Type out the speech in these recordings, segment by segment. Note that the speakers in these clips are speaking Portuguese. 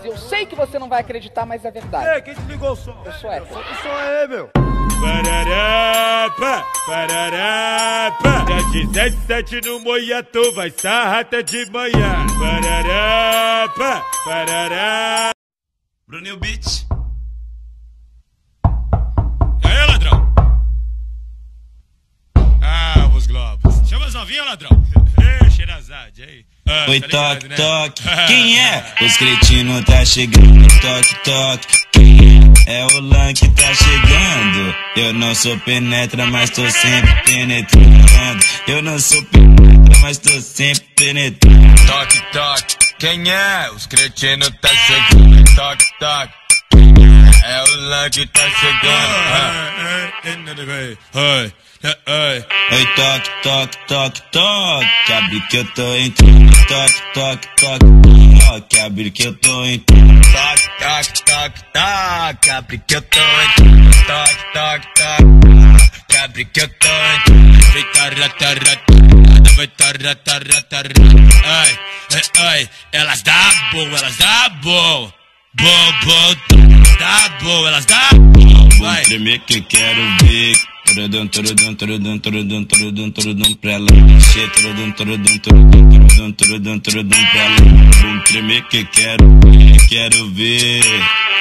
Eu sei que você não vai acreditar, mas é verdade. Ei, quem desligou o som? Eu sou hétero. Que som é, meu? Parará, parará, dia 17 no Moiatô, vai sarrar até de manhã. Parará, parará. Bruninho Beat. E aí, ladrão? Ah, os globos. Chama as novinhas, ladrão. Ei, Xerazade, aí. Oi, toque, toque, quem é? Os cretinos tá chegando, toque, toque, quem é? É o Lan que tá chegando. Eu não sou penetra, mas tô sempre penetrando. Eu não sou penetra, mas tô sempre penetrando. Toque, toque, quem é? Os cretinos tá chegando, toque, toque. É o Lan que tá chegando. Oi, toque, toque, toque, toque, abre que eu tô entrando. Toque, toque, toque, toque, abre que eu tô entrando. Toque, toque, toque, toque, abre que eu tô entrando. Toque, toque, toque, abre que eu tô entrando. Vai tarratarata, vai tarratarata. Ai, ai, elas dá bom, elas dá bom. Bom, bom, dá bom, elas dá bom. Vai tremer que eu quero ver. Turudum, turudum, turudum, turudum, turudum, turudum pra ela mexer. Turudum, turudum, turudum, turudum, turudum, turudum pra ela. Bum tremer que eu quero ver.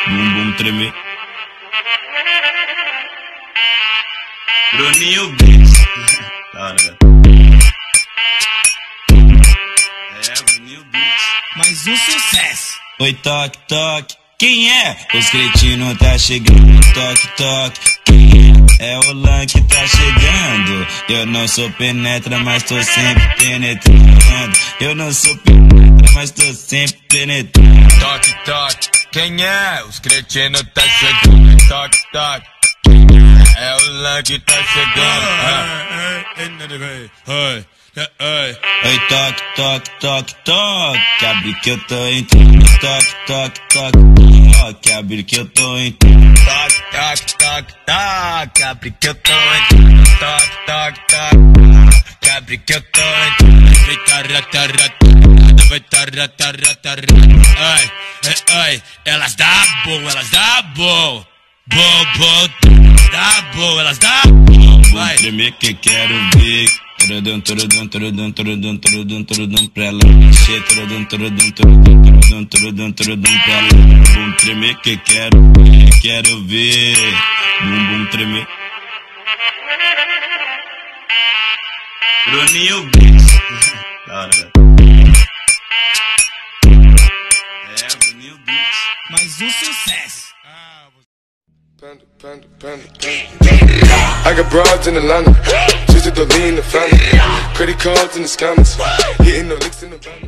Bum, bum tremer. Bruninho Beat. Bruninho Beat. Mais um sucesso. Oi, toque, toque, quem é? Os cretinos tá chegando, toque, toque, quem é? É o Lan que tá chegando. Eu não sou penetra, mas tô sempre penetrando. Eu não sou penetra, mas tô sempre penetrando. Toque, toque, quem é? Os cretinos tá chegando, toque, toque. É o Lan que tá chegando. Oi, toque, toque, toque, toque, abre que eu tô entrando. Toque, toque, toque, toque, abre que eu tô entrando. Toque, toque, toque, toque, abre que eu tô entrando. Toque, toque, toque, abre que eu tô entrando. Vai tarratarata, vai tarratarata. Ai, ai, elas dá bom, elas dá bom. Bom, bom, dá bom, elas dá bom. Vai tremer que eu quero ver. Turudum, turudum, turudum, turudum, turudum, turudum pra ela mexer. Turudum, turudum, turudum, turudum, turudum, turudum pra ela. Bum tremer que eu quero ver. Bum, bum tremer. Bruninho Beat. Bruninho Beat. Mais um sucesso. I got broads in Atlanta, just to lean the family. Credit cards in the scammers, hitting the licks in the van.